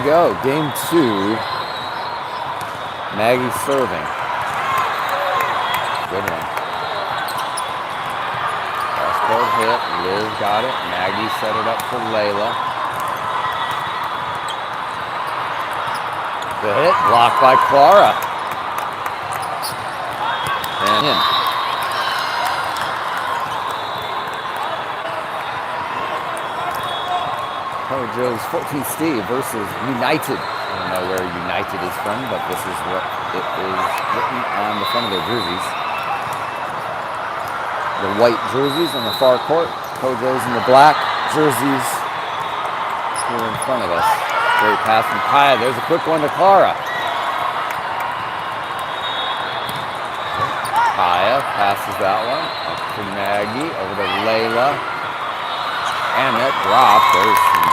we go. Game 2. Maggie serving. Good one. Cross-court hit. Liz got it. Maggie set it up for Layla. The hit blocked by Clara. And in. Joe's 14 Steve versus United. I don't know where United is from, but this is what it is written on the front of their jerseys. The white jerseys on the far court. Kojo's in the black jerseys here in front of us. Great pass from Kaya. There's a quick one to Clara. Kaya passes that one up to Maggie, over to Layla. And that drop. There's some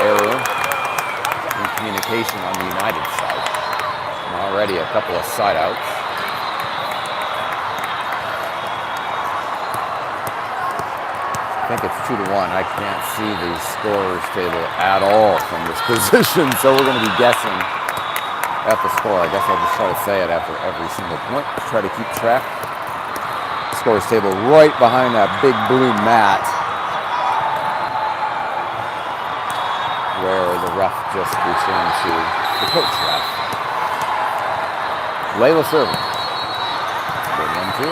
error in communication on the United side. And already a couple of side outs. I think it's 2-1. I can't see the scorers table at all from this position, so we're going to be guessing at the score. I guess I'll just try to say it after every single point. Try to keep track. Scores table right behind that big blue mat, where the ref just returned to the coach ref. Layla serving. Good 1-2.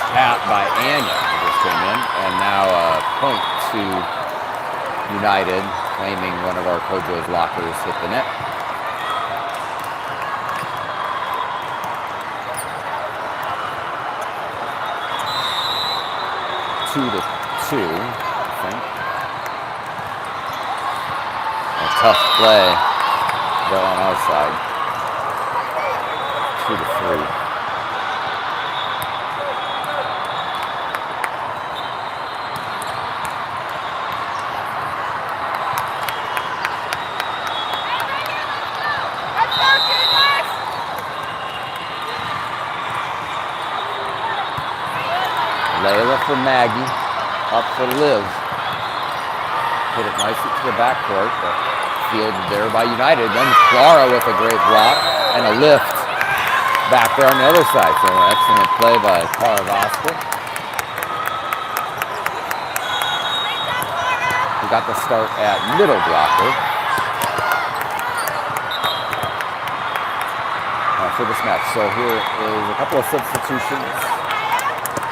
Tap by Anya, who just came in, and now a point to United, claiming one of our Kojo's lockers hit the net. Two to 2, I think. Tough play there on our side. 2-3. Layla for Maggie, up for Liv. Hit it nicely to the backcourt, but fielded there by United. Then Clara with a great block and a lift back there on the other side. So excellent play by Clara Vosper. We got the start at middle blocker for this match. So here is a couple of substitutions.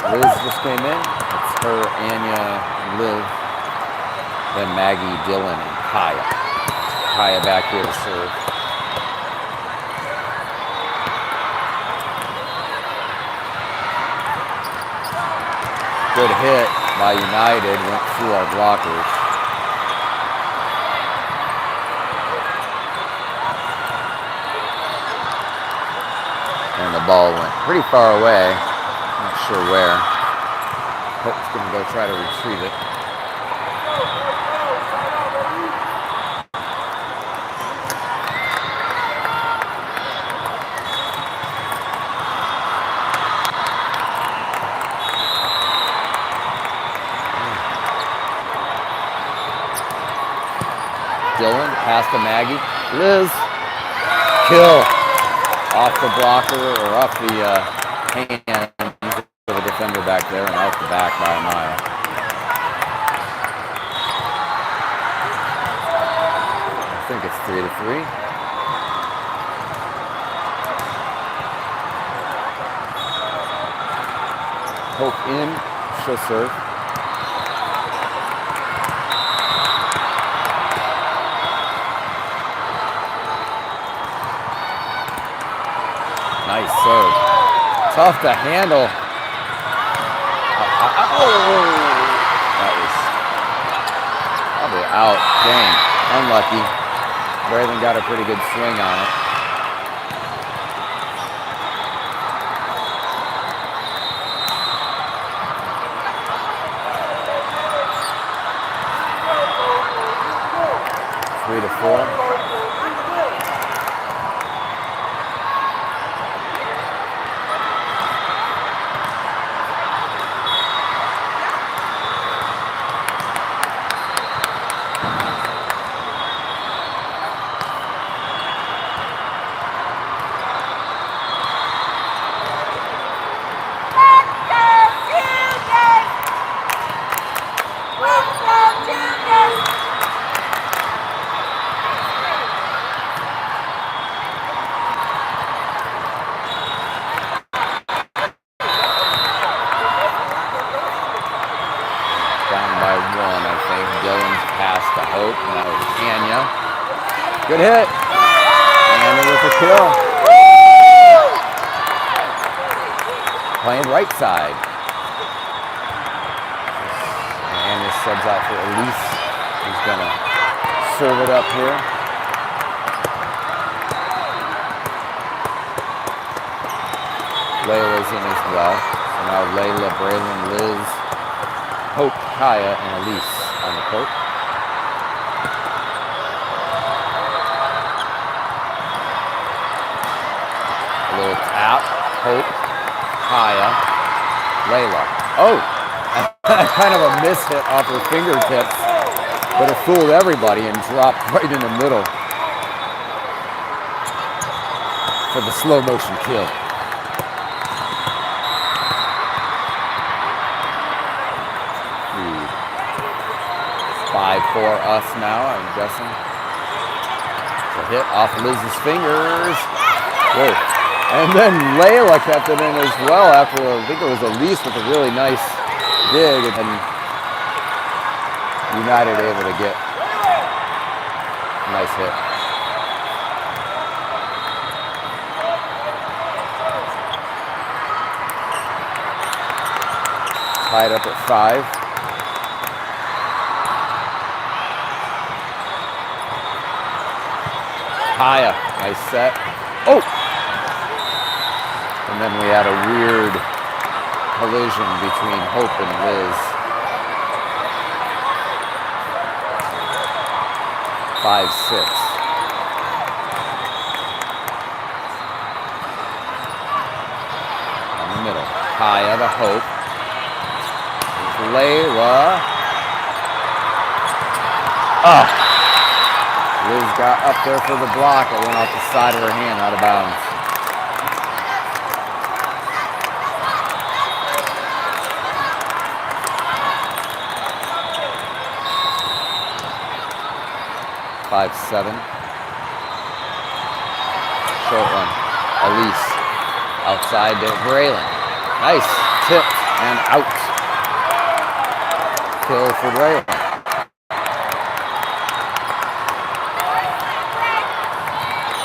Liz just came in. It's her, Anya, Liv, then Maggie, Dylan, and Kaya. Kaya back here to serve. Good hit by United, went through our blockers. And the ball went pretty far away. Not sure where. Hope's going to go try to retrieve it. Dylan, pass to Maggie. Liz, kill. Off the blocker, or off the hand of the defender back there, and off the back by a mile. I think it's 3-3. Hope in, she'll serve. Nice serve. Tough to handle. That was probably out. Dang. Unlucky. Braylon got a pretty good swing on it. Three to 4. one, I think. Dylan's pass to Hope. And that was Tanya. Good hit. Tanya with a kill. Playing right side. Tanya subs out for Elise. Who's going to serve it up here. Layla's in as well. So now Layla, Braylon, Liz, Hope, Kaya, and Elise on the court. A little tap. Hope, Kaya, Layla. Oh! Kind of a miss hit off her fingertips, but it fooled everybody and dropped right in the middle for the slow motion kill. 5 for us now, I'm guessing. A hit off Liz's fingers. Whoa. And then Layla kept it in as well after, I think it was Elise with a really nice dig, and then United able to get a nice hit. Tied up at 5. Kaya, nice set. Oh! And then we had a weird collision between Hope and Liz. 5-6. In the middle. Kaya to Hope. There's Layla. Oh! Liz got up there for the block. It went off the side of her hand, out of bounds. Five, 7. Short one. Elise. Outside to Braylon. Nice. Tip and out. Kill for Braylon.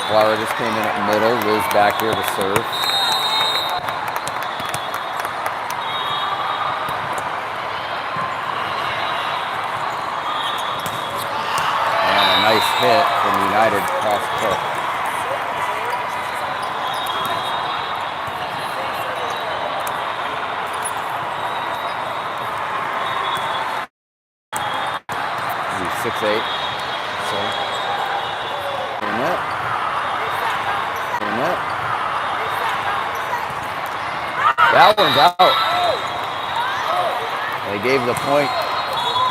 Flower just came in at middle. Liz back here to serve. And a nice hit from United cross court. He's 6'8". So in that. That one's out. They gave the point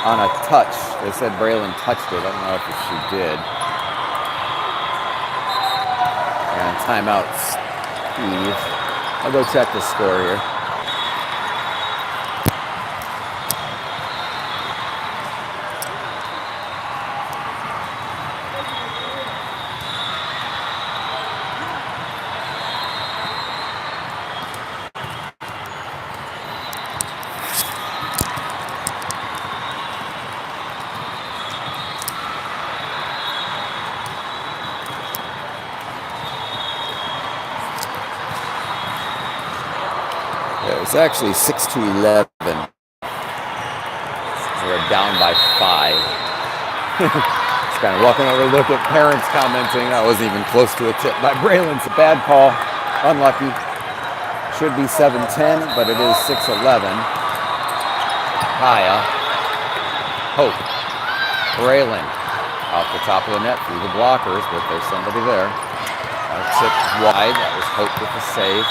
on a touch. They said Braylon touched it. I don't know if she did. And timeout, Steve. I'll go check the score here. It's actually 6-11. We're down by 5. Just kind of walking over to look at parents commenting. That wasn't even close to a tip by Braylon. It's a bad call. Unlucky. Should be 7-10, but it is 6-11. Kaya. Hope. Braylon. Off the top of the net through the blockers, but there's somebody there. Tip wide. That was Hope with the save.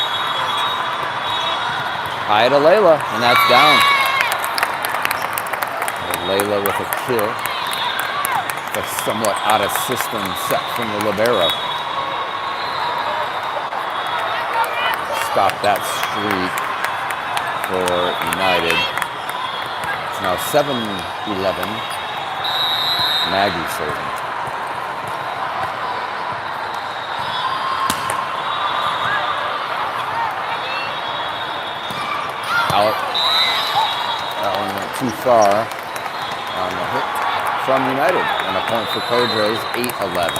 High to Layla, and that's down. And Layla with a kill. A somewhat out of system set from the libero. Stop that streak for United. It's now 7-11. Maggie serving. Out. That one went too far. on the hit from United. And a point for Polsgrove, 8-11.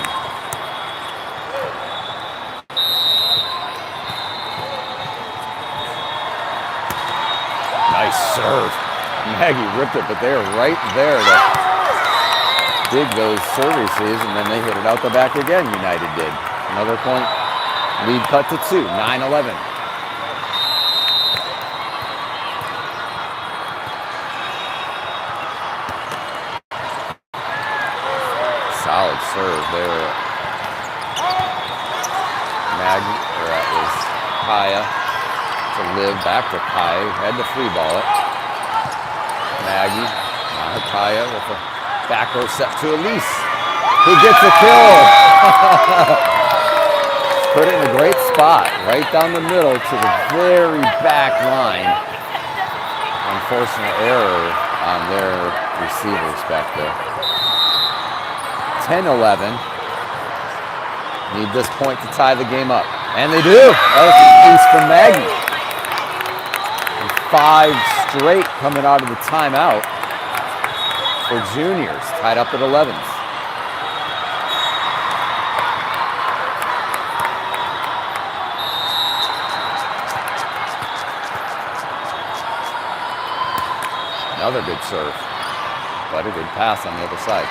Nice serve. Maggie ripped it, but they're right there to dig those services, and then they hit it out the back again, United did. Another point. Lead cut to 2, 9-11. Solid serve there. Maggie, or that was Kaya to Liv, back to Kaya, had to free ball it. Maggie, Kaya with a back row set to Elise, who gets a kill. Put it in a great spot, right down the middle to the very back line. Unfortunate error on their receivers back there. 10-11. Need this point to tie the game up. And they do. That was a piece from Maggie. And 5 straight coming out of the timeout for juniors, tied up at 11s. Another good serve, but a good pass on the other side.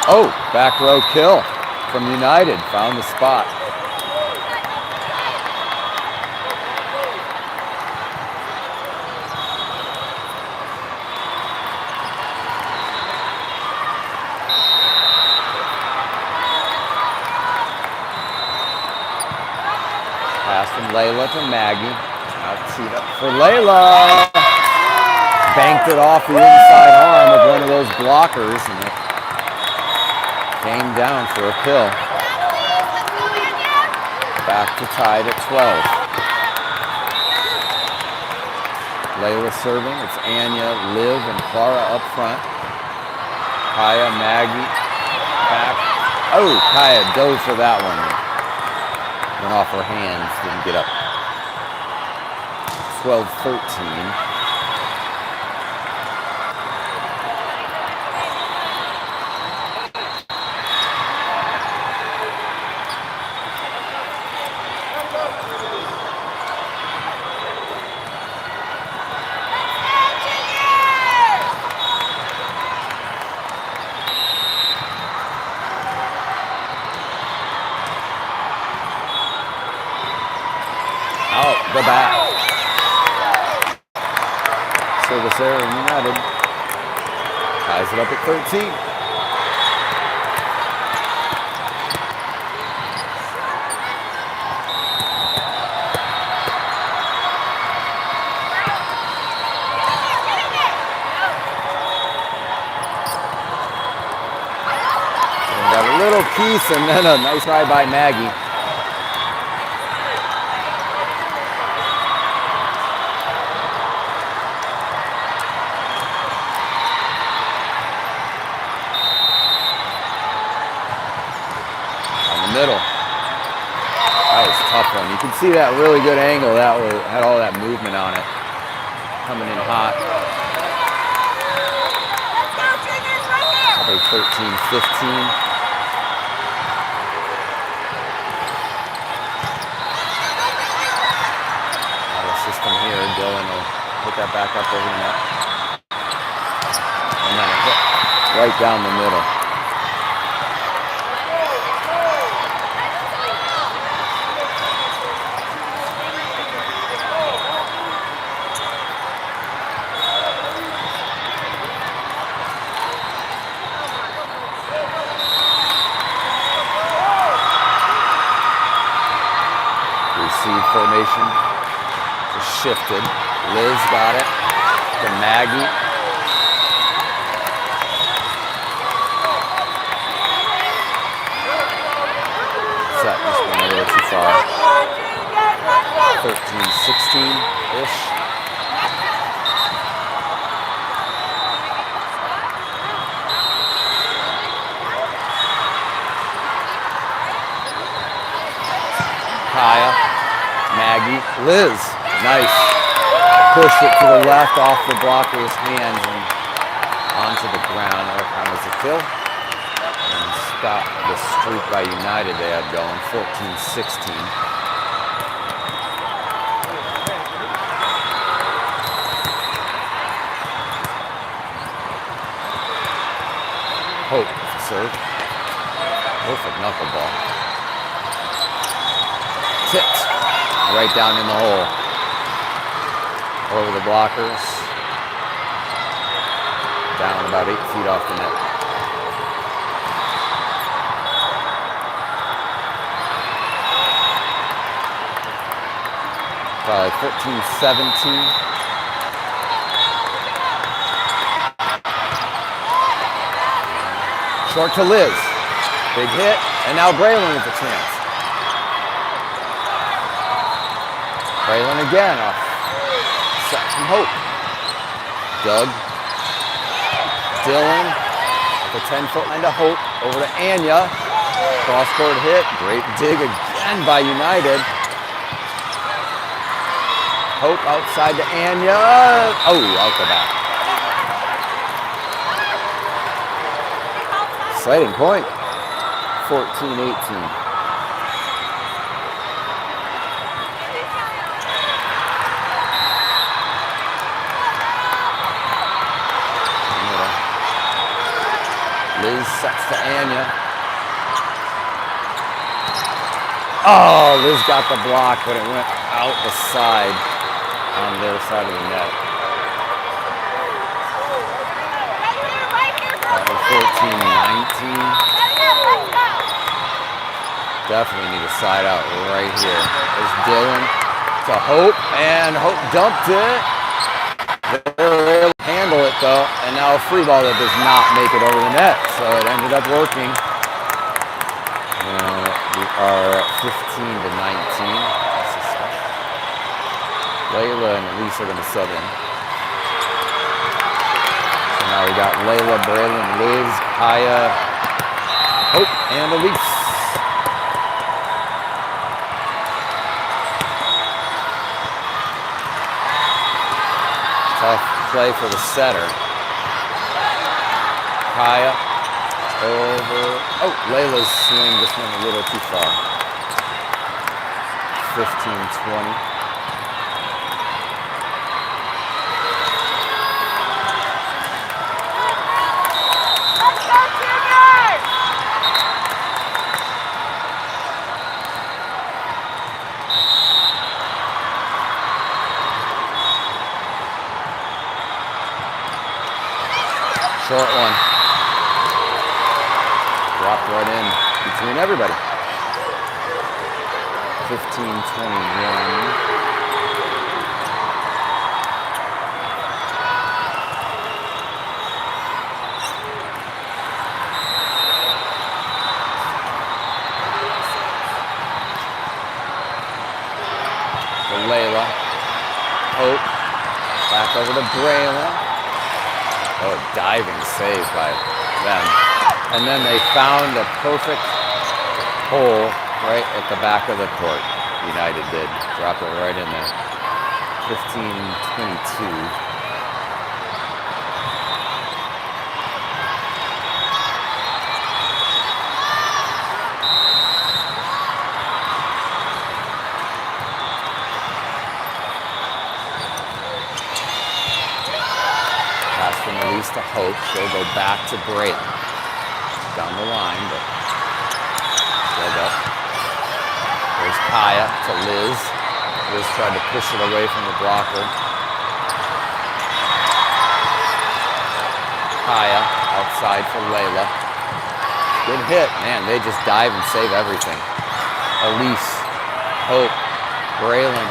Oh, back row kill from United, found the spot. Pass from Layla to Maggie. Now teed up for Layla. Banked it off the inside arm of one of those blockers, and it came down for a kill. Back to tied at 12. Layla serving. It's Anya, Liv, and Clara up front. Kaya, Maggie, back. Oh, Kaya dove for that one. Went off her hands, didn't get up. 12-13. Out the back. Service error in United. Ties it up at 13. And got a little piece and then a nice try by Maggie. Middle. That was a tough one. You can see that really good angle. That had all that movement on it. Coming in hot. Probably 13-15. Out of system here. Dylan will put that back up over the net. And then a hit right down the middle. Formation just shifted. Liz got it to Maggie. Set just went a little too far. 13-16-ish. Kaya. Maggie, Liz, nice. Pushed it to the left off the blocker's hands and onto the ground. That'll count as a kill. And stop the streak by United they had going, 14-16. Hope to serve. Perfect knuckleball. Tipped right down in the hole. Over the blockers. Down about 8 feet off the net. Probably 14-17. Short to Liz. Big hit, and now Braylon with a chance. Braylon again off. Set from Hope. Doug. Dylan. The 10-foot line to Hope. Over to Anya. Cross-court hit. Great dig again by United. Hope outside to Anya. Oh, out the back. Exciting point. 14-18. Liz sets to Anya. Oh, Liz got the block, but it went out the side on their side of the net. That was 14-19. Definitely need a side out right here. There's Dylan to Hope, and Hope dumped it. They were able to handle it though, and now a free ball that does not make it over the net, so it ended up working. We are at 15-19. Layla and Elise are going to sub in. So now we got Layla, Braylon, Liz, Kaya, Hope, and Elise. Tough play for the setter. Kaya over. Oh, Layla's swing just went a little too far. 15-20. Short one. Dropped right in between everybody. 15-21. For Layla. Hope. Back over to Braylon. Oh, diving save by them. And then they found a perfect hole right at the back of the court. United did. Drop it right in there. 15-22. Release to Hope. She'll go back to Braylon. Down the line, but dug up. There's Kaya to Liz. Liz tried to push it away from the blocker. Kaya outside for Layla. Good hit. Man, they just dive and save everything. Elise. Hope. Braylon.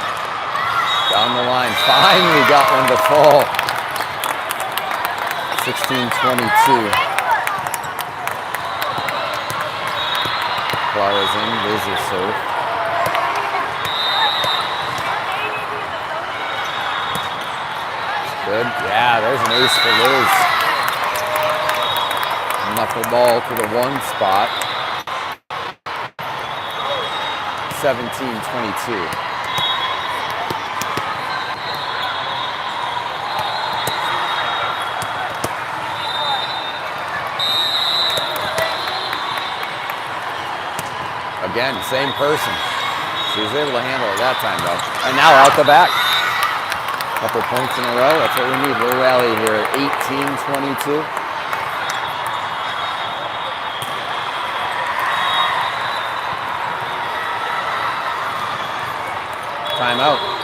Down the line. Finally got one to fall. 16-22. Clara's in, Liz will serve. Good. Yeah, there's an ace for Liz. Knuckleball to the one spot. 17-22. again, same person. She was able to handle it that time, though. And now out the back. Couple points in a row. That's what we need. We'll rally here at 18-22. Timeout.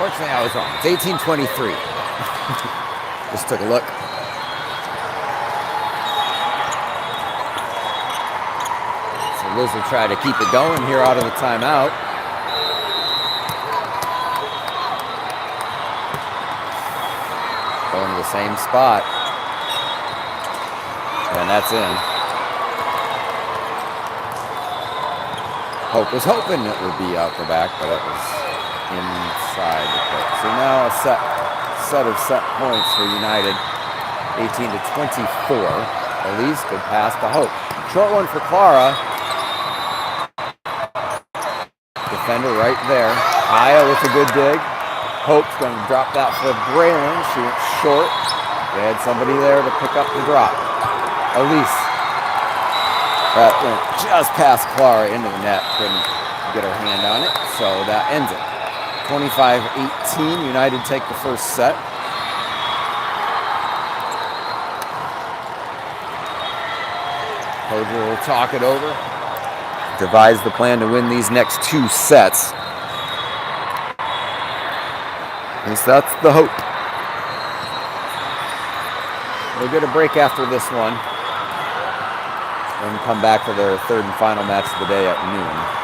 Fortunately, I was wrong. It's 18-23. Just took a look. So Liz will try to keep it going here out of the timeout. Going to the same spot. And that's in. Hope was hoping it would be out the back, but it was inside the court. So now a set of set points for United. 18-24. Elise, good pass to Hope. Short one for Clara. Defender right there. Aya with a good dig. Hope's going to drop that for Braylon. She went short. They had somebody there to pick up the drop. Elise. That went just past Clara into the net. Couldn't get her hand on it. So that ends it. 25-18, United take the first set. Hoja will talk it over. Devise the plan to win these next two sets. At least that's the hope. We'll get a break after this one. And come back for their third and final match of the day at noon.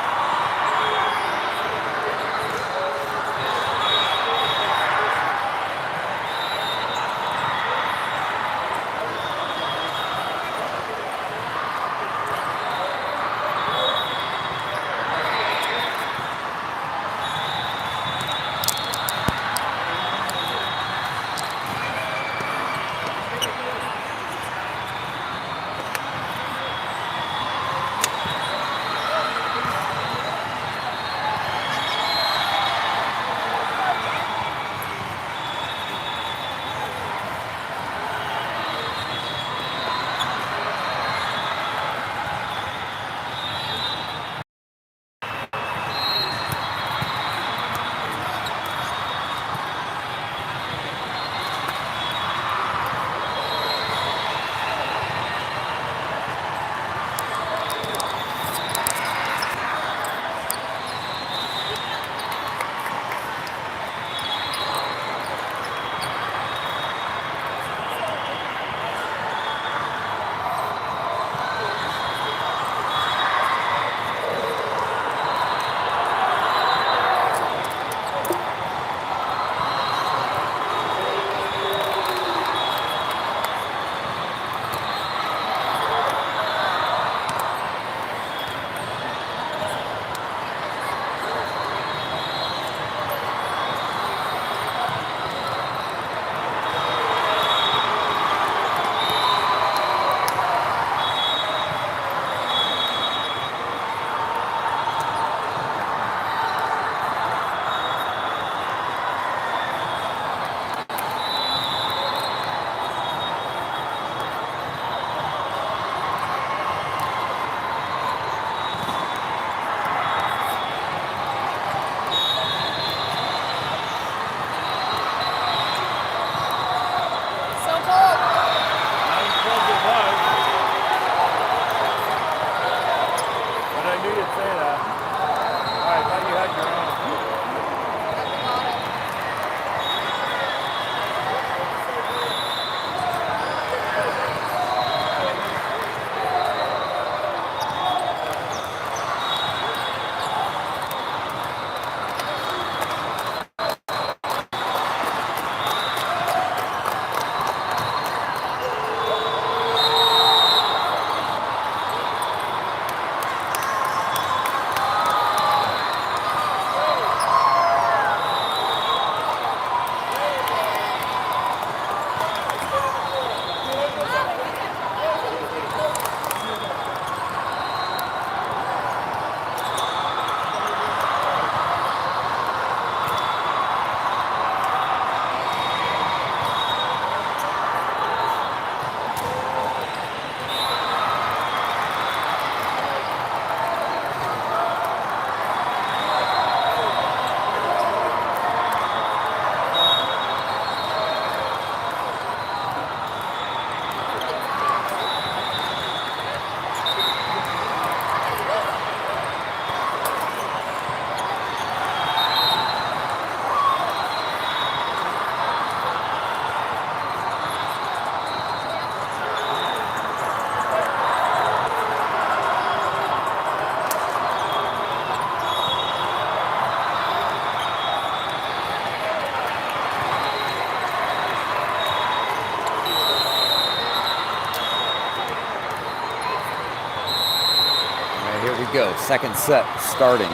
second set starting.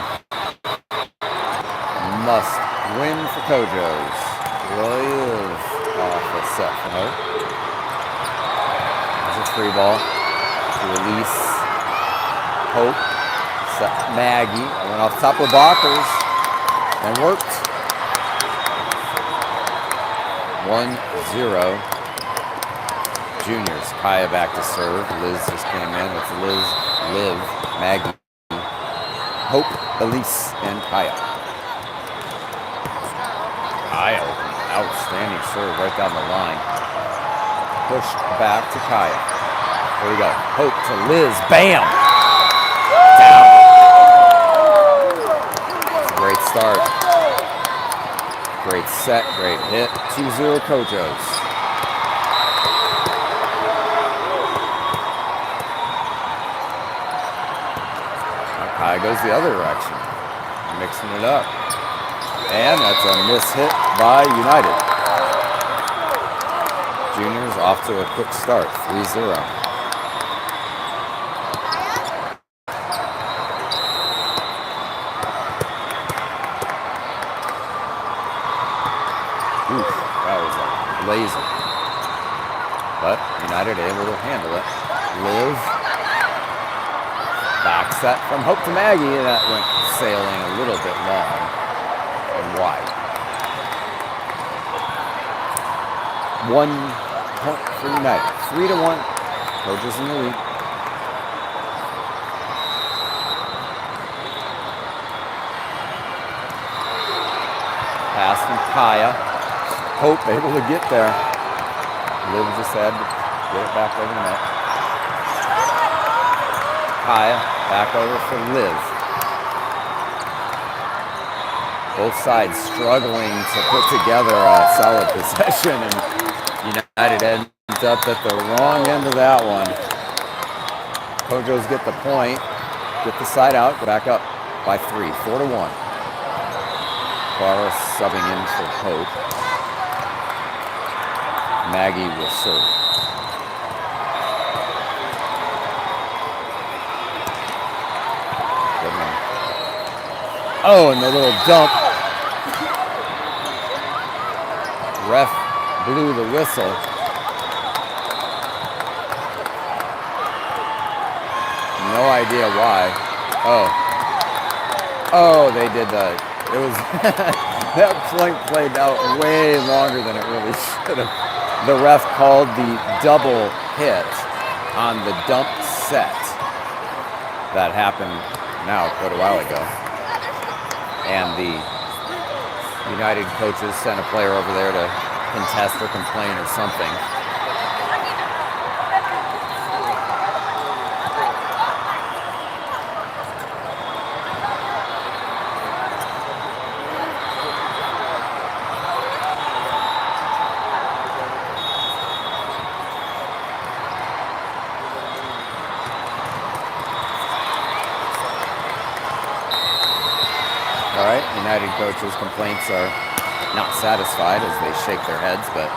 Must win for Kojo's. Live off a set from Hope. There's a free ball to release Hope. Set Maggie. I went off top of blockers and worked. 1-0. Juniors. Kaya back to serve. Liz just came in with Liv, Maggie, Hope, Elise, and Kaya. Kaya, outstanding serve right down the line. Pushed back to Kaya. Here we go. Hope to Liz. Bam! Down. Great start. Great set, great hit. 2-0 Kojo's. Kaya goes the other direction. Mixing it up. And that's a miss hit by United. Juniors off to a quick start, 3-0. Oof, that was a laser. But United able to handle it. Liv. Back set from Hope to Maggie. That went sailing a little bit long and wide. 1 point for United. 3-1. Coaches in the lead. Pass from Kaya. Hope able to get there. Liv just had to get it back over the net. Kaya back over for Liv. Both sides struggling to put together a solid possession, and United ends up at the wrong end of that one. Kojo's get the point, get the side out, go back up by 3, 4-1. Clara subbing in for Hope. Maggie will serve. Good one. Oh, and the little dump. Ref blew the whistle. No idea why. Oh, they did that. It was that point played out way longer than it really should have. The ref called the double hit on the dump set. That happened now quite a while ago. And the United coaches sent a player over there to contest or complain or something. All right, United coaches' complaints are not satisfied as they shake their heads, but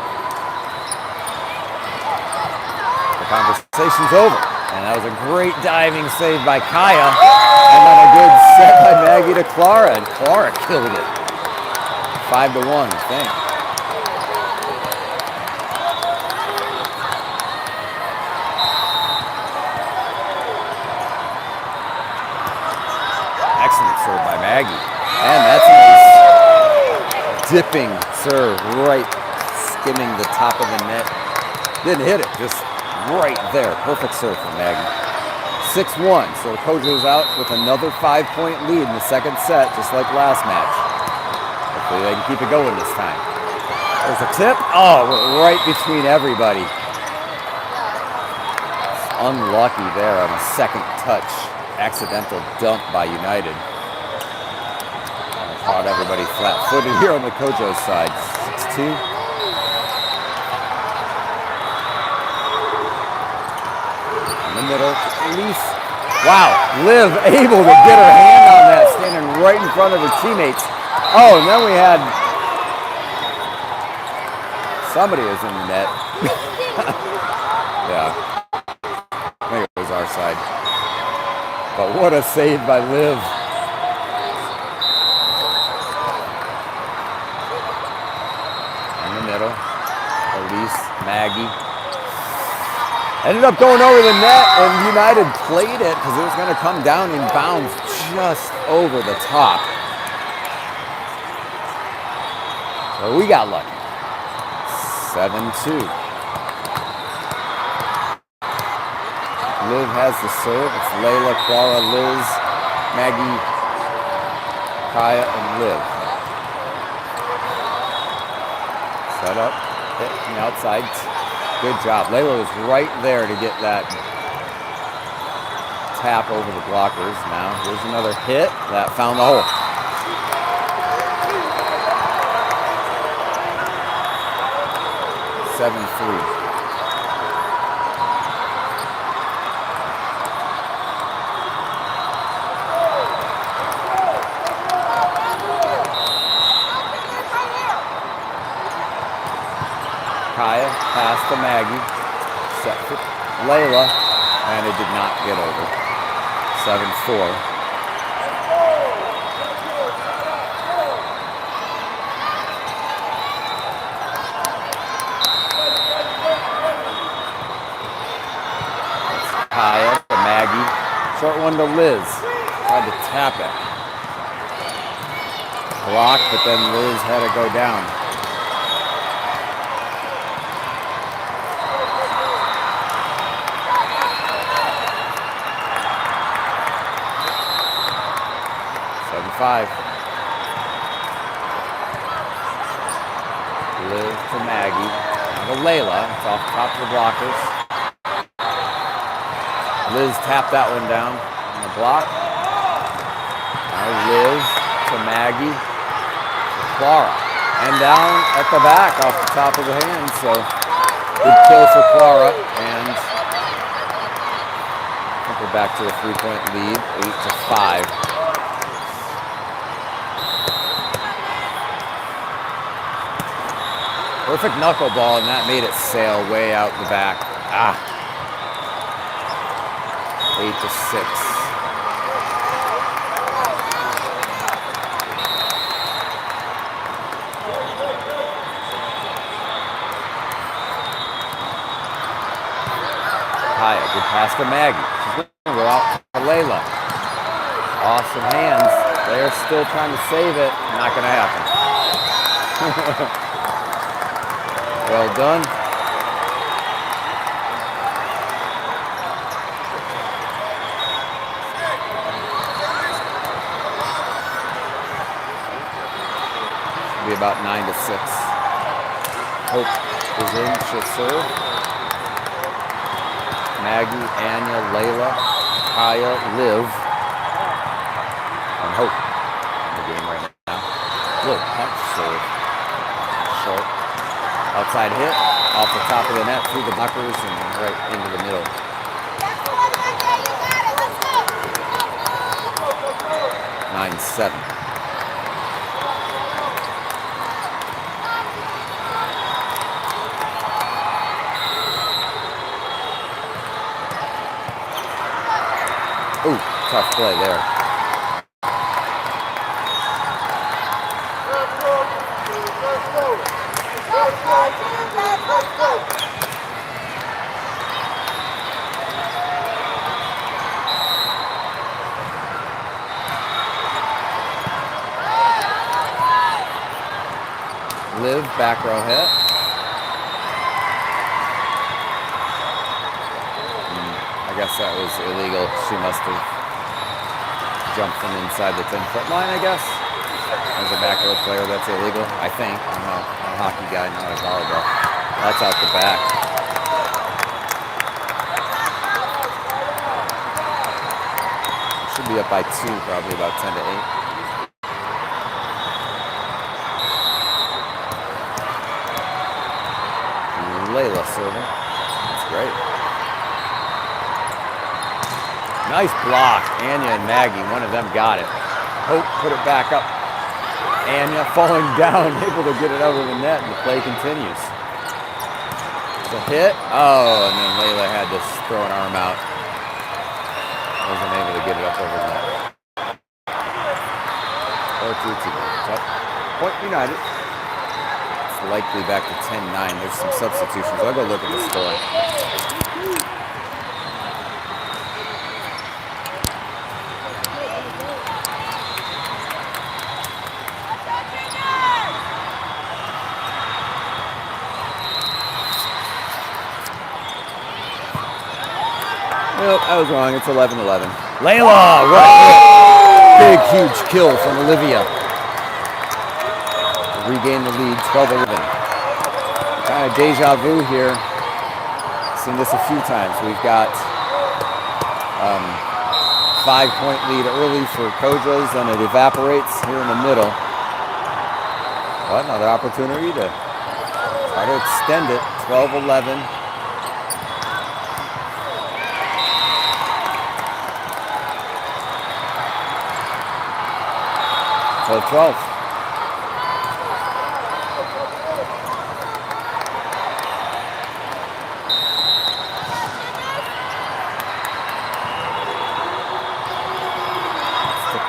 the conversation's over. And that was a great diving save by Kaya, and then a good set by Maggie to Clara, and Clara killed it. 5-1, I think. Excellent serve by Maggie. And that's a nice dipping serve, right skimming the top of the net. Didn't hit it, just right there. Perfect serve from Maggie. 6-1, so Kojo's out with another 5-point lead in the second set, just like last match. Hopefully they can keep it going this time. There's a tip. Oh, right between everybody. Unlucky there on the second touch. Accidental dump by United. Caught everybody flat-footed here on the Kojo side. 6-2. In the middle, Elise. Wow, Liv able to get her hand on that, standing right in front of her teammates. Oh, and then we had somebody was in the net. Yeah, I think it was our side. But what a save by Liv. In the middle. Elise, Maggie. Ended up going over the net, and United played it because it was going to come down in bounds just over the top. So we got lucky. 7-2. Liv has the serve. It's Layla, Clara, Liz, Maggie, Kaya, and Liv. Set up, hit from the outside. Good job. Layla was right there to get that tap over the blockers. Now here's another hit that found the hole. Seven-3. Kaya pass to Maggie, set for Layla, and it did not get over. 7-4. Kaya to Maggie, short one to Liz, tried to tap it. Blocked, but then Liz had to go down. Five. Liv to Maggie. Now to Layla. It's off top of the blockers. Liz tapped that one down on the block. Now Liv to Maggie. To Clara. And down at the back off the top of the hand. So good kill for Clara. And I think we're back to a 3-point lead. 8-5. Perfect knuckleball, and that made it sail way out the back. 8-6. Kaya, good pass to Maggie. She's going to go out to Layla. Awesome hands. They're still trying to save it. Not going to happen. Well done. Should be about 9-6. Hope is in. She'll serve. Maggie, Anya, Layla, Kaya, Liv, and Hope in the game right now. Good punch serve. Short. Outside hit, off the top of the net, through the buckers, and right into the middle. Nine, 7. Ooh, tough play there. Liv, back row hit. I guess that was illegal. She must have jumped from inside the 10-foot line, I guess. As a back row player, that's illegal, I think. I'm not a hockey guy, not a volleyball. That's out the back. Should be up by 2, probably about 10-8. Layla serving. That's great. Nice block. Anya and Maggie, one of them got it. Hope put it back up. Anya falling down, able to get it over the net, and the play continues. It's a hit. Oh, and then Layla had to throw an arm out. Wasn't able to get it up over the net. Or to a teammate. Yep. Point United. It's likely back to 10-9. There's some substitutions. I'll go look at the score. Nope, I was wrong. It's 11-11. Layla! Right. Big, huge kill from Olivia. Regain the lead, 12-11. Kind of deja vu here. Seen this a few times. We've got 5-point lead early for Kojas, and it evaporates here in the middle. But another opportunity to try to extend it, 12-11. 12-12.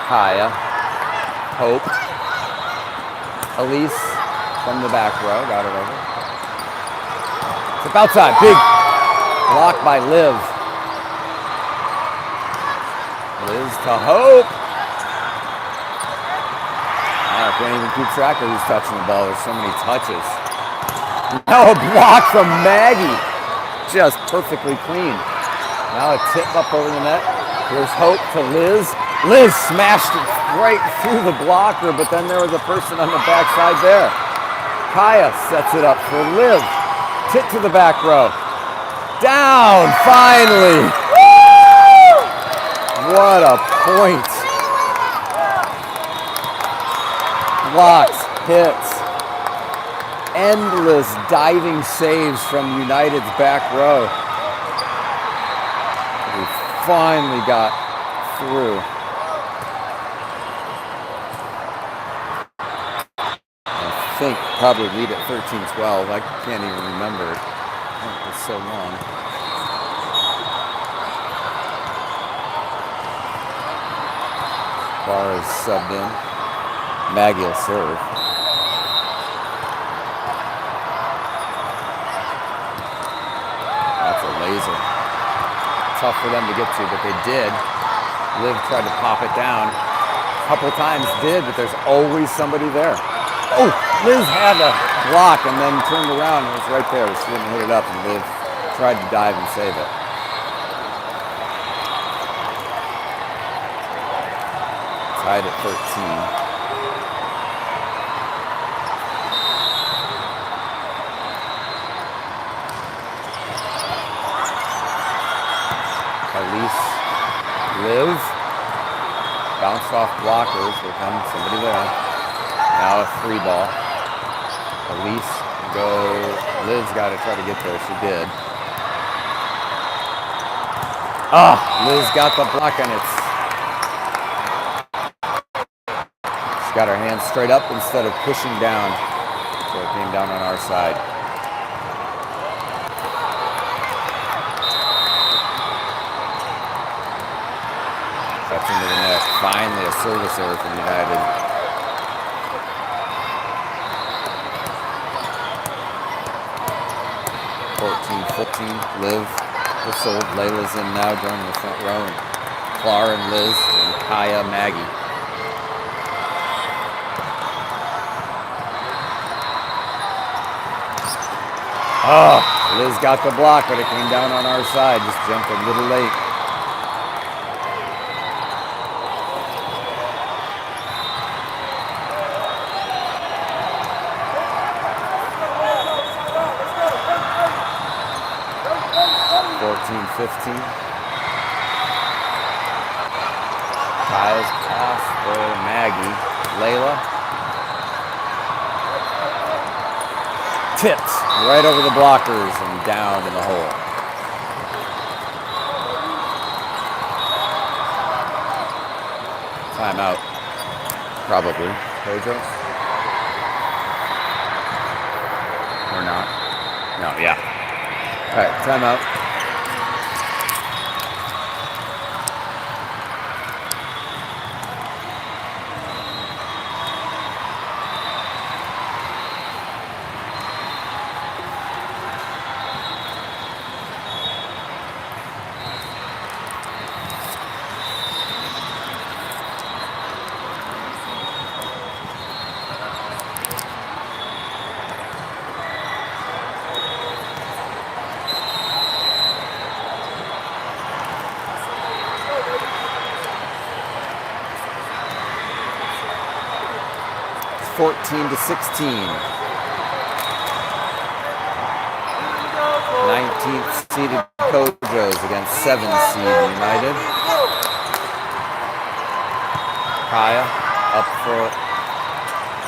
Kaya, Hope, Elise from the back row, got it over. It's outside, big block by Liv. Liz to Hope. I can't even keep track of who's touching the ball. There's so many touches. Now a block from Maggie, just perfectly clean. Now a tip up over the net. Here's Hope to Liz. Liz smashed it right through the blocker, but then there was a person on the backside there. Kaya sets it up for Liv. Tip to the back row. Down, finally. Woo! What a point. Blocks, hits, endless diving saves from United's back row. We finally got through. I think probably lead at 13-12. I can't even remember. It was so long. Bar is subbed in. Maggie will serve. That's a laser. Tough for them to get to, but they did. Liv tried to pop it down. A couple times did, but there's always somebody there. Oh, Liz had a block and then turned around and it was right there. She didn't hit it up, and Liv tried to dive and save it. Tied at 13. Elise, Liv, bounced off blockers. Here comes somebody there. Now a free ball. Elise go. Liz got to try to get there. She did. Liz got the block on it. She's got her hands straight up instead of pushing down. So it came down on our side. That's into the net. Finally a service error from United. Liv whistled. Layla's in now, joining the front row. And Clara and Liz and Kaya, Maggie. Liz got the block, but it came down on our side. Just jumped a little late. Kaya's pass for Maggie. Layla. Tipped right over the blockers and down in the hole. Timeout. Probably. Pedro? Or not? No, yeah. All right, timeout. 14-16. 19th seeded Kojos against 7th seed United. Kaya up for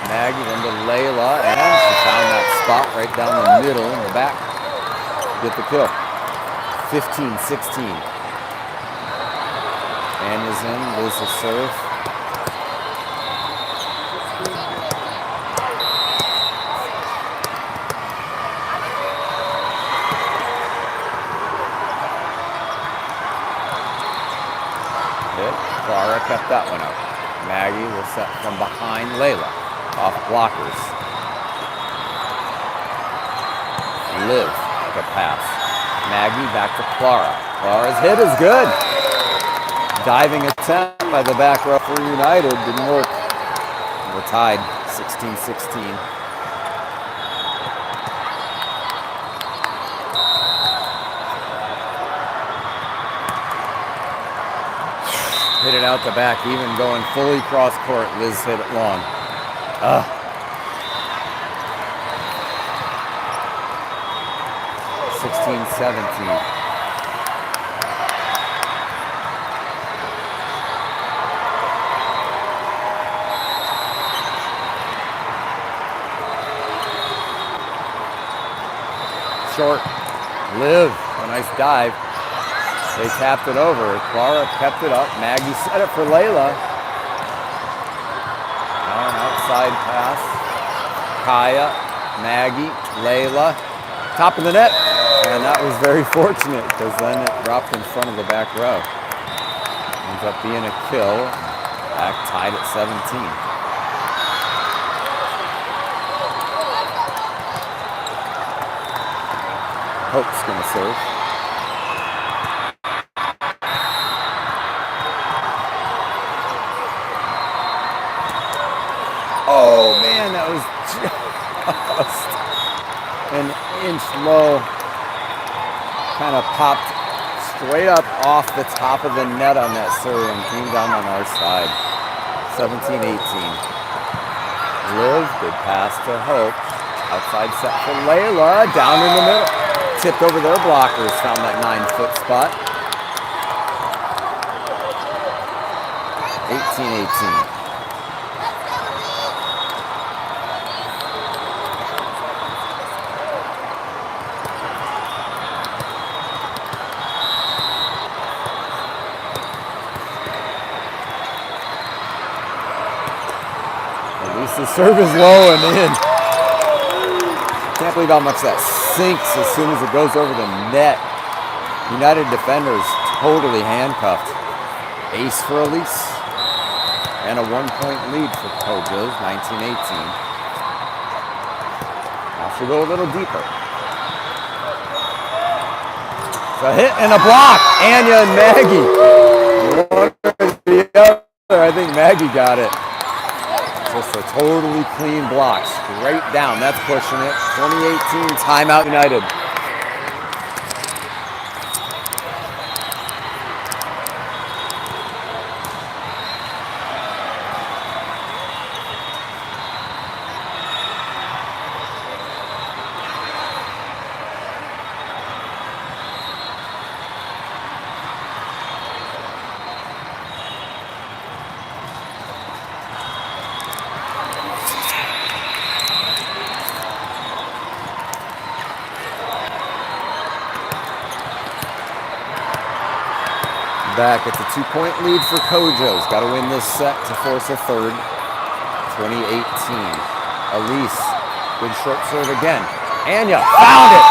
Maggie, then to Layla, and she found that spot right down the middle in the back to get the kill. 15-16. Anna's in, Liz will serve. Clara kept that one up. Maggie will set from behind Layla. Off blockers. Liv, the pass. Maggie back to Clara. Clara's hit is good. Diving attempt by the back row for United. Didn't work. We're tied 16-16. Hit it out the back, even going fully cross court. Liz hit it long. 16-17. Short. Liv, a nice dive. They tapped it over. Clara kept it up. Maggie set it for Layla. Now an outside pass. Kaya, Maggie, Layla. Top of the net. And that was very fortunate because then it dropped in front of the back row. Ends up being a kill. Back tied at 17. Hope's going to serve. Oh man, that was just an inch low. Kind of popped straight up off the top of the net on that serve and came down on our side. 17-18. Liv, good pass to Hope. Outside set for Layla, down in the middle. Tipped over their blockers, found that 9-foot spot. 18-18. The serve is low and in. Can't believe how much that sinks as soon as it goes over the net. United defenders totally handcuffed. Ace for Elise. And a 1-point lead for Kojos, 19-18. Now she'll go a little deeper. It's a hit and a block. Anya and Maggie. One or the other. I think Maggie got it. Just a totally clean block, straight down. That's pushing it. 2018 timeout United. Back. It's a 2-point lead for Kojos. Got to win this set to force a third. 2018. Elise, good short serve again. Anya found it.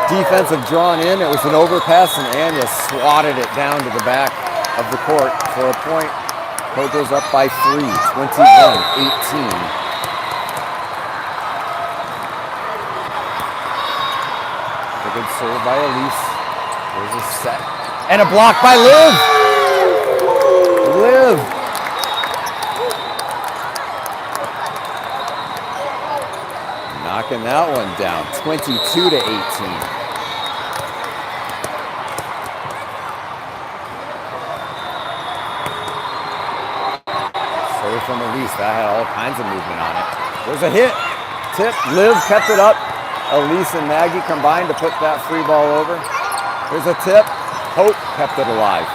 Defensive drawn in. It was an overpass, and Anya swatted it down to the back of the court for a point. Kojos up by 3. 21-18. A good serve by Elise. There's a set. And a block by Liv. Liv. Knocking that one down. 22-18. Serve from Elise. release. That had all kinds of movement on it. There's a hit. Tip. Liv kept it up. Elise and Maggie combined to put that free ball over. There's a tip. Hope kept it alive.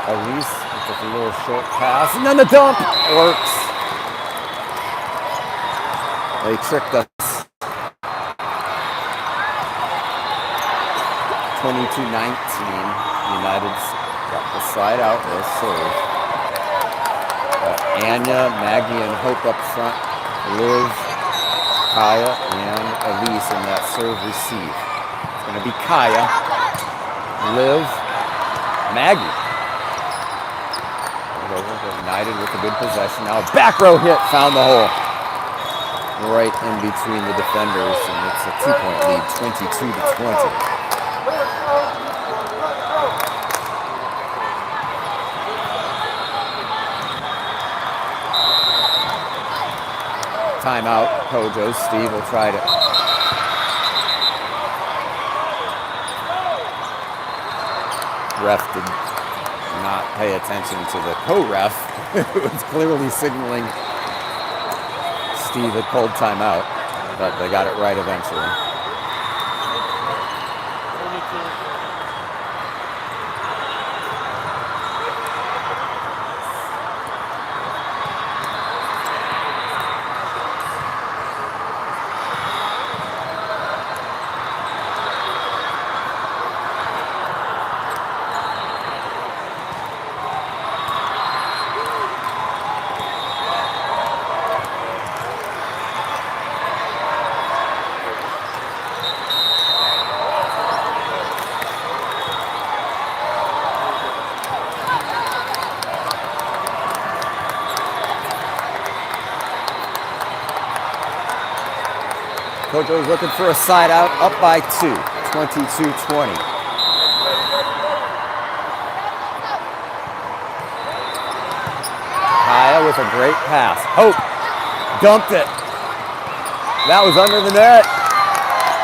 Elise with a little short pass. And then the dump. Works. They tricked us. 22-19. United's got the side out. They'll serve. Anya, Maggie, and Hope up front. Liv, Kaya, and Elise in that serve receive. It's going to be Kaya, Liv, Maggie. United with a good possession. Now a back row hit found the hole. Right in between the defenders, and it's a 2-point lead, 22-20. Timeout, Kojo. Steve will try to. Ref did not pay attention to the co-ref, who was clearly signaling Steve had called timeout, but they got it right eventually. Kojo's looking for a side out, up by 2, 22-20. Kaya with a great pass. Hope dumped it. That was under the net.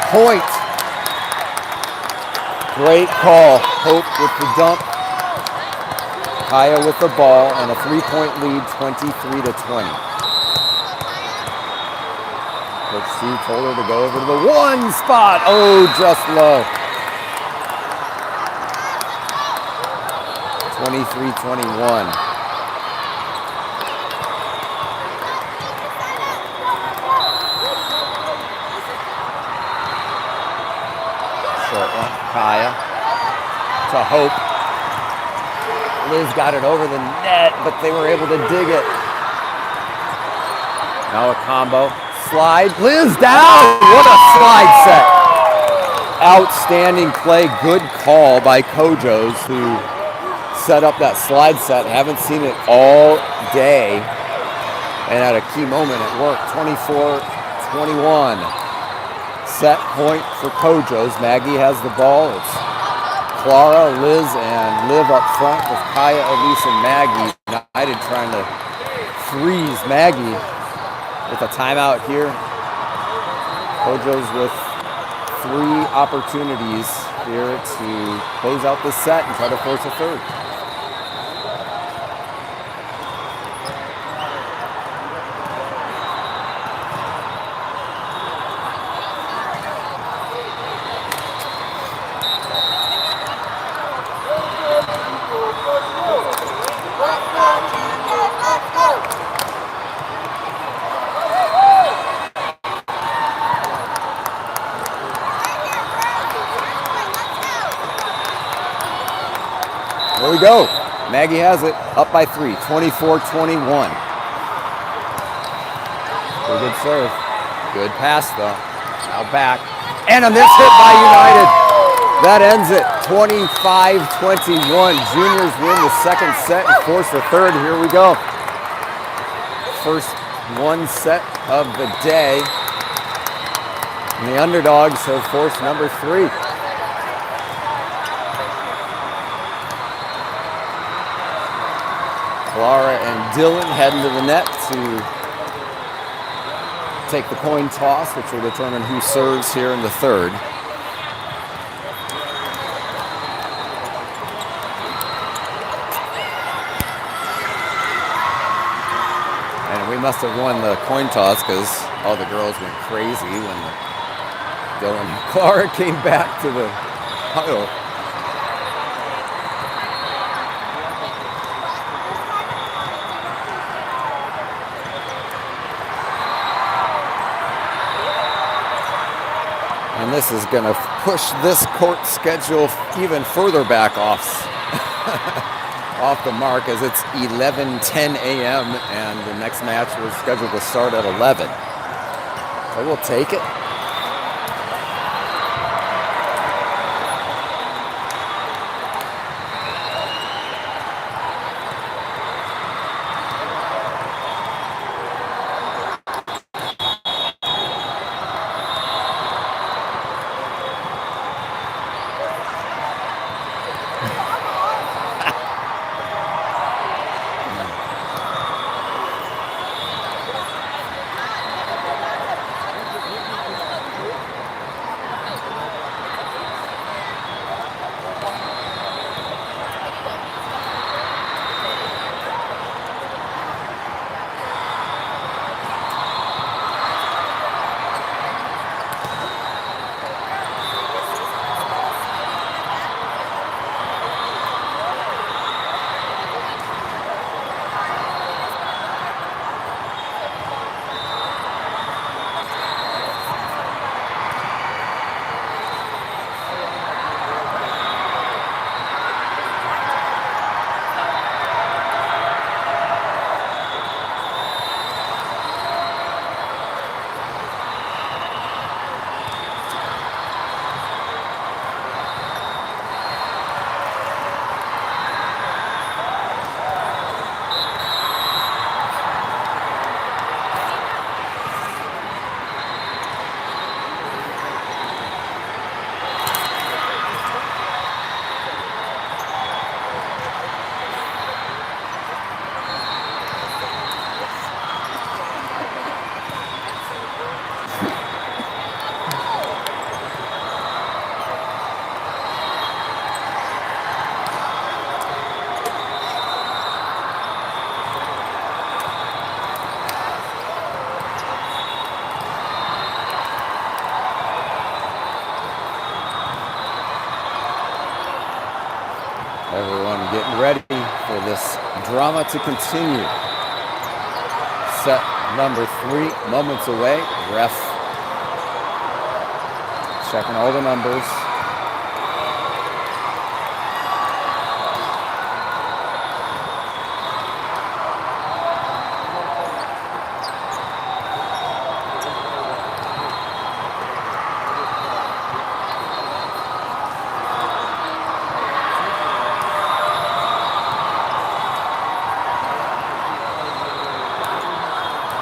Point. Great call. Hope with the dump. Kaya with the ball and a 3-point lead, 23-20. Coach Steve told her to go over to the one spot. Oh, just low. 23-21. Short one. Kaya to Hope. Liz got it over the net, but they were able to dig it. Now a combo. Slide. Liz down. What a slide set. Outstanding play. Good call by Kojo's, who set up that slide set. Haven't seen it all day. And at a key moment it worked. 24-21. Set point for Kojo's. Maggie has the ball. It's Clara, Liz, and Liv up front with Kaya, Elise, and Maggie. United trying to freeze Maggie. With a timeout here, Kojo's with 3 opportunities here to close out this set and try to force a third. There we go. Maggie has it, up by 3, 24-21. Pretty good serve. Good pass, though. Now back. And a miss hit by United. That ends it, 25-21. Juniors win the second set and force the third. Here we go. First one set of the day. And the underdogs have forced number 3. Clara and Dylan heading to the net to take the coin toss, which will determine who serves here in the third. must have won the coin toss because all the girls went crazy when Dylan and Clara came back to the huddle. And this is going to push this court schedule even further back off the mark, as it's 11:10 a.m. and the next match was scheduled to start at 11. So we'll take it. Everyone getting ready for this drama to continue. Set number 3, moments away. Ref checking all the numbers.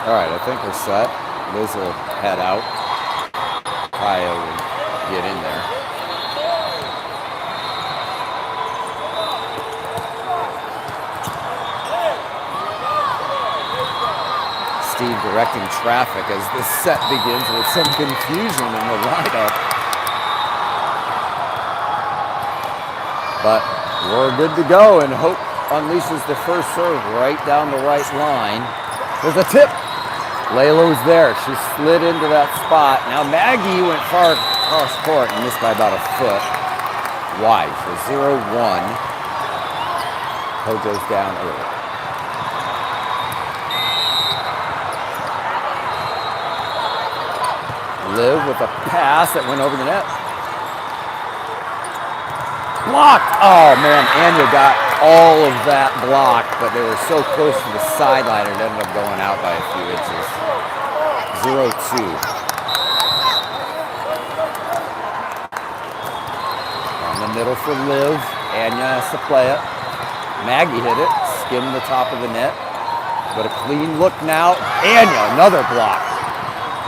All right, I think we're set. Liz will head out. Kaya will get in there. Steve directing traffic as this set begins with some confusion in the lineup. But we're good to go, and Hope unleashes the first serve right down the right line. There's a tip. Laylo's there. She slid into that spot. Now Maggie went far across court and missed by about a foot. Wide. So 0-1. Kojo's down early. Liv with a pass that went over the net. Blocked! Oh man, Anya got all of that blocked, but they were so close to the sideline it ended up going out by a few inches. 0-2. On the middle for Liv. Anya has to play it. Maggie hit it, skimmed the top of the net, but a clean look now. Anya, another block.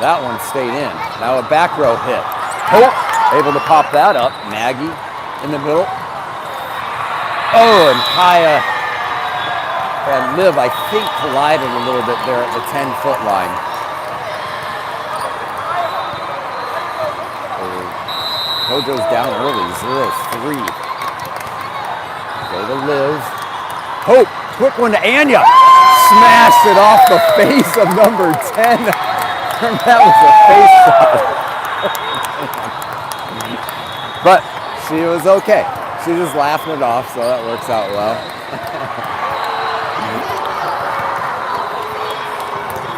That one stayed in. Now a back row hit. Hope able to pop that up. Maggie in the middle. Oh, and Kaya and Liv, I think, collided a little bit there at the 10-foot line. Kojo's down early, 0-3. Go to Liv. Hope, quick one to Anya. smashed it off the face of number 10. That was a face shot. But she was okay. She's just laughing it off, so that works out well.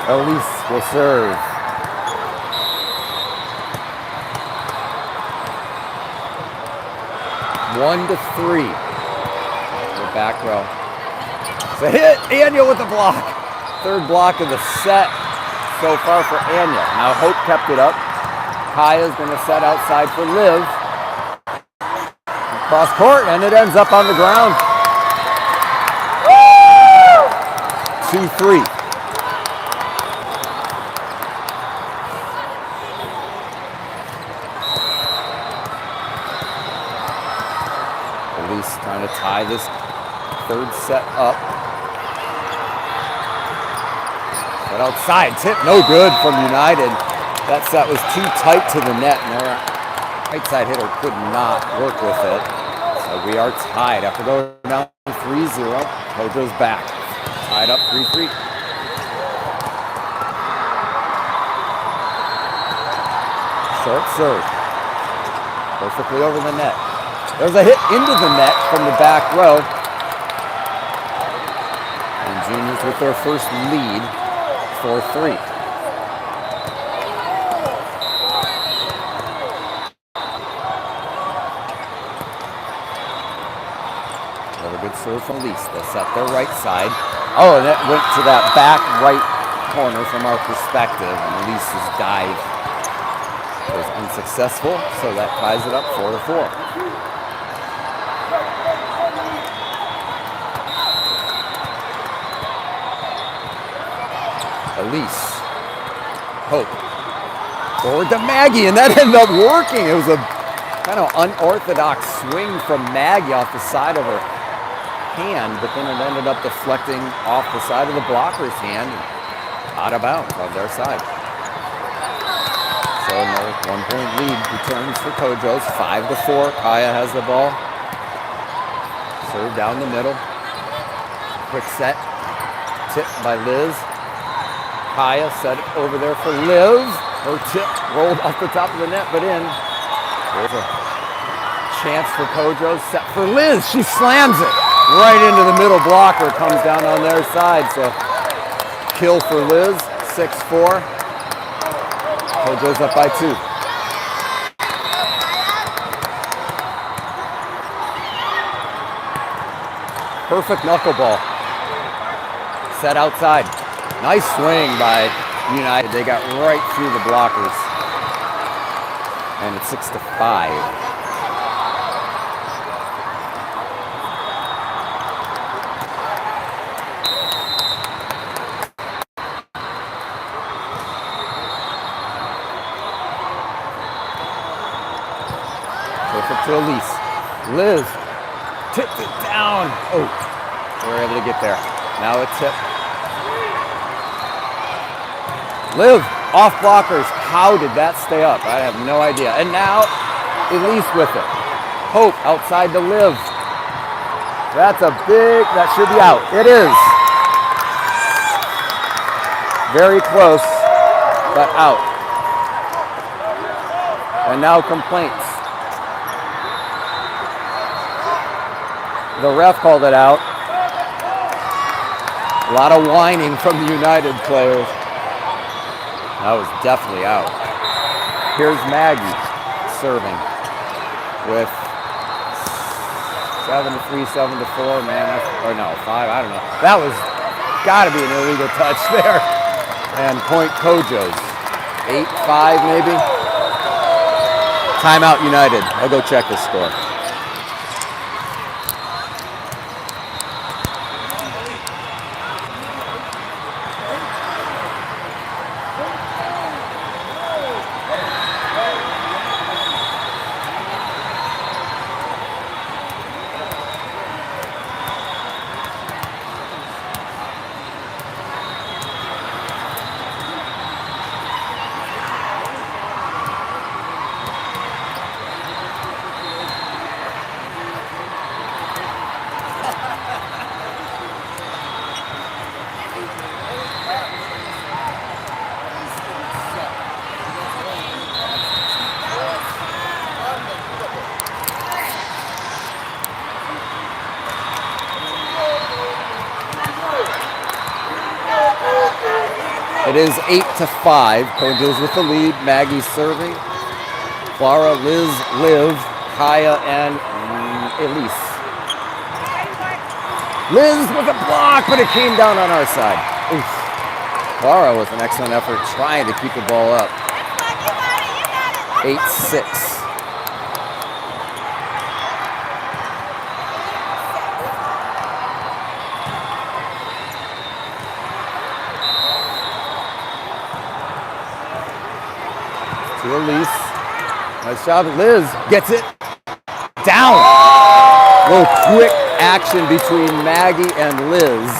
Elise will serve. One to 3. The back row. It's a hit. Anya with the block. Third block of the set so far for Anya. Now Hope kept it up. Kaya's going to set outside for Liv. Cross court, and it ends up on the ground. 2-3. Elise trying to tie this third set up. But outside, tip no good from United. That set was too tight to the net, and their right side hitter could not work with it. So we are tied after going down 3-0. Kojo's back. Tied up 3-3. Short serve. Perfectly over the net. There's a hit into the net from the back row. And Juniors with their first lead, 4-3. Another good serve from Elise. They'll set their right side. Oh, and that went to that back right corner from our perspective. And Elise's dive was unsuccessful, so that ties it up 4-4. Elise. Hope. Forward to Maggie, and that ended up working. It was a kind of unorthodox swing from Maggie off the side of her hand, but then it ended up deflecting off the side of the blocker's hand and out of bounds on their side. So another 1-point lead returns for Kojo's, 5-4. Kaya has the ball. Serve down the middle. Quick set. Tip by Liz. Kaya set it over there for Liv. Her tip rolled off the top of the net, but in. There's a chance for Kojo. Set for Liz. She slams it right into the middle blocker. Comes down on their side. So kill for Liz. 6-4. Kojo's up by 2. Perfect knuckleball. Set outside. Nice swing by United. They got right through the blockers. And it's 6-5. Perfect to Elise. Liz tipped it down. Oh, they were able to get there. Now a tip. Liv, off blockers. How did that stay up? I have no idea. And now, Elise with it. Hope outside to Liv. That's a big, that should be out. It is. Very close, but out. And now complaints. The ref called it out. A lot of whining from the United players. That was definitely out. Here's Maggie serving with 7-3, 7-4, man. Or no, 5, I don't know. That was gotta be an illegal touch there. And point Kojo's. 8-5 maybe. Timeout United. I'll go check the score. It is 8-5. Kojo's with the lead. Maggie serving. Clara, Liz, Liv, Kaya, and Elise. Liz with a block, but it came down on our side. Oof. Clara with an excellent effort trying to keep the ball up. 8-6. To Elise. Nice job. Liz gets it down. A little quick action between Maggie and Liz.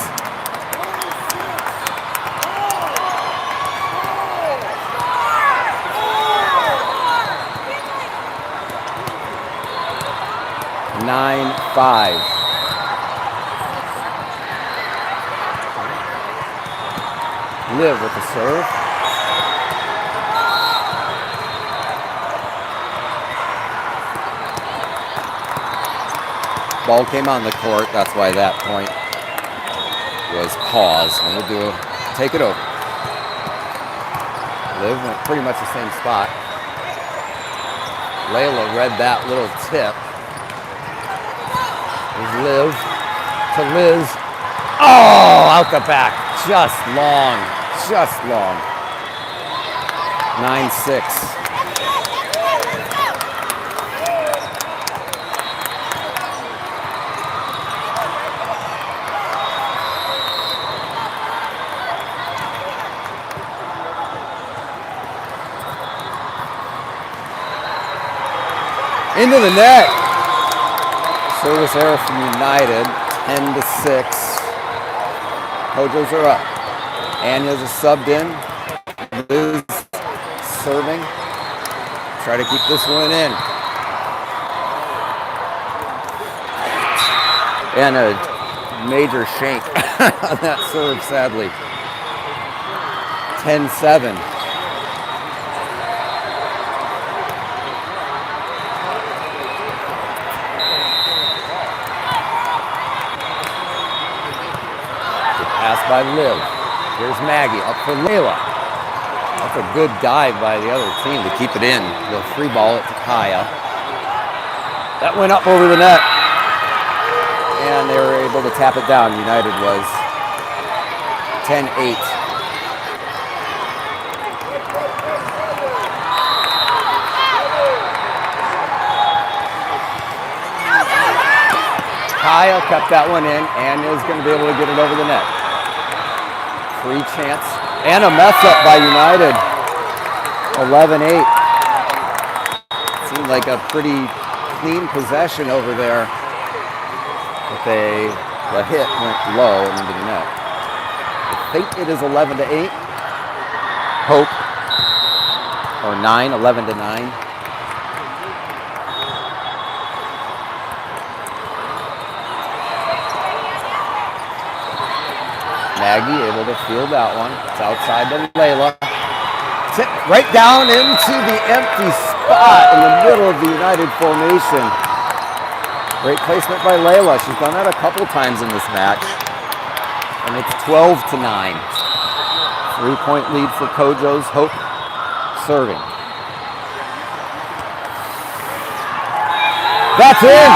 Nine, 5. Liv with the serve. Ball came on the court, that's why that point was paused. And we'll take it over. Liv went pretty much the same spot. Layla read that little tip. There's Liv to Liz. Oh, out the back. Just long. 9-6. Into the net. Service error from United. 10-6. Kojo's are up. Anya's a subbed in. Liz serving. Try to keep this one in. And a major shank on that serve, sadly. 10-7. Pass by Liv. Here's Maggie up for Layla. That's a good dive by the other team to keep it in. They'll free ball it to Kaya. That went up over the net. And they were able to tap it down. United was 10-8. Kaya kept that one in. Anya's going to be able to get it over the net. Free chance. And a mess up by United. 11-8. Seemed like a pretty clean possession over there. But the hit went low and into the net. I think it is 11-8. Hope. Or 11-9. Maggie able to field that one. It's outside to Layla. Tip right down into the empty spot in the middle of the United formation. Great placement by Layla. She's done that a couple times in this match. And it's 12-9. 3-point lead for Kojo's. Hope serving. That's in!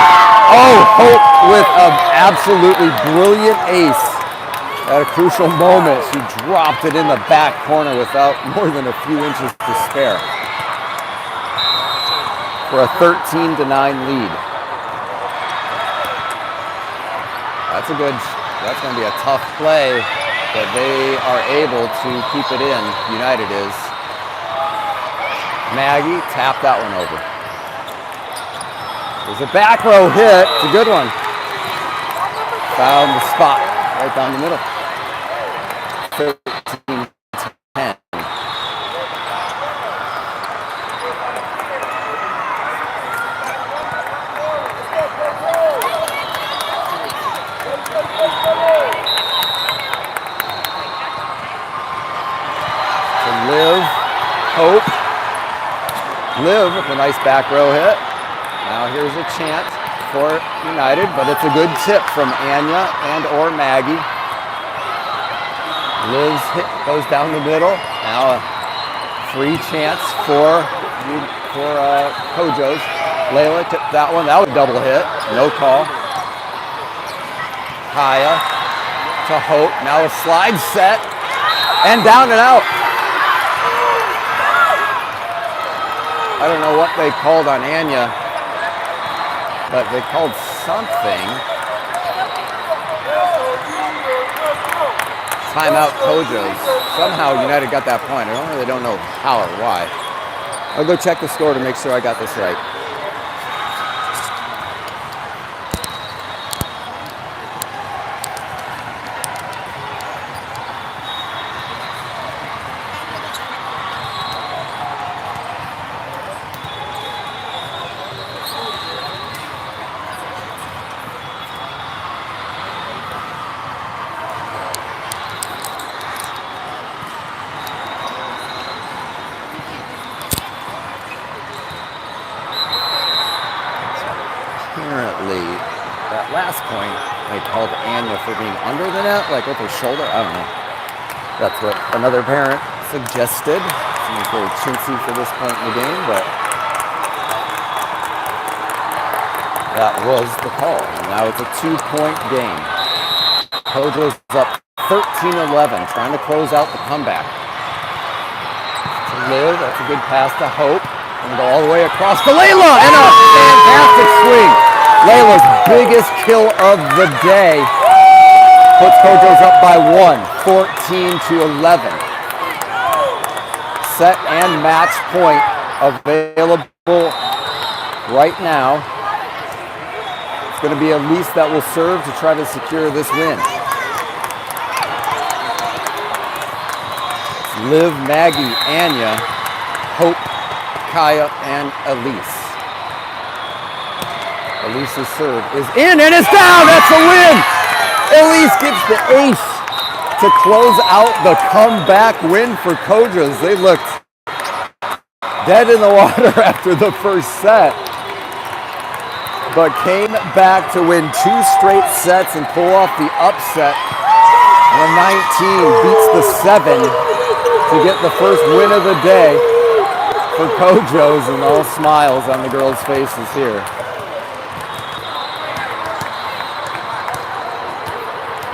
Oh, Hope with an absolutely brilliant ace. At a crucial moment, she dropped it in the back corner without more than a few inches to spare. For a 13-9 lead. That's going to be a tough play, but they are able to keep it in. United is. Maggie tapped that one over. There's a back row hit. It's a good one. Found the spot right down the middle. 13-10. Liv, Hope. Liv with a nice back row hit. Now here's a chance for United, but it's a good tip from Anya and or Maggie. Liz goes down the middle. Now a free chance for Kojo's. Layla tipped that one. That was a double hit. No call. Kaya to Hope. Now a slide set. And down and out. I don't know what they called on Anya, but they called something. Timeout Kojo's. Somehow United got that point. I really don't know how or why. I'll go check the score to make sure I got this right. Apparently, that last point, they called Anya for being under the net, like with her shoulder. I don't know. That's what another parent suggested. Seems very chintzy for this point in the game, but that was the call. And now it's a 2-point game. Kojo's up 13-11, trying to close out the comeback. To Liv, that's a good pass to Hope. And go all the way across to Layla, and a fantastic swing. Layla's biggest kill of the day puts Kojo's up by 1, 14-11. Set and match point available right now. It's going to be Elise that will serve to try to secure this win. Liv, Maggie, Anya, Hope, Kaya, and Elise. Elise's serve is in, and it's down! That's a win! Elise gets the ace to close out the comeback win for Kojo's. They looked dead in the water after the first set, but came back to win 2 straight sets and pull off the upset. The 19 beats the 7 to get the first win of the day for Kojo's, and all smiles on the girls' faces here.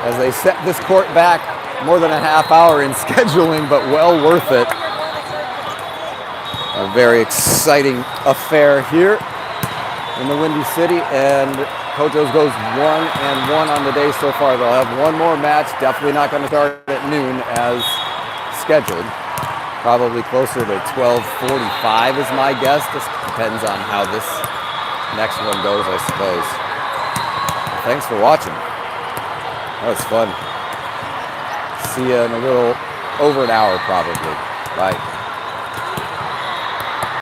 As they set this court back more than a half hour in scheduling, but well worth it. A very exciting affair here in the Windy City, and Kojo's goes 1-1 on the day so far. They'll have one more match, definitely not going to start at noon as scheduled. Probably closer to 12:45 is my guess. Just depends on how this next one goes, I suppose. Thanks for watching. That was fun. See you in a little over an hour probably. Bye.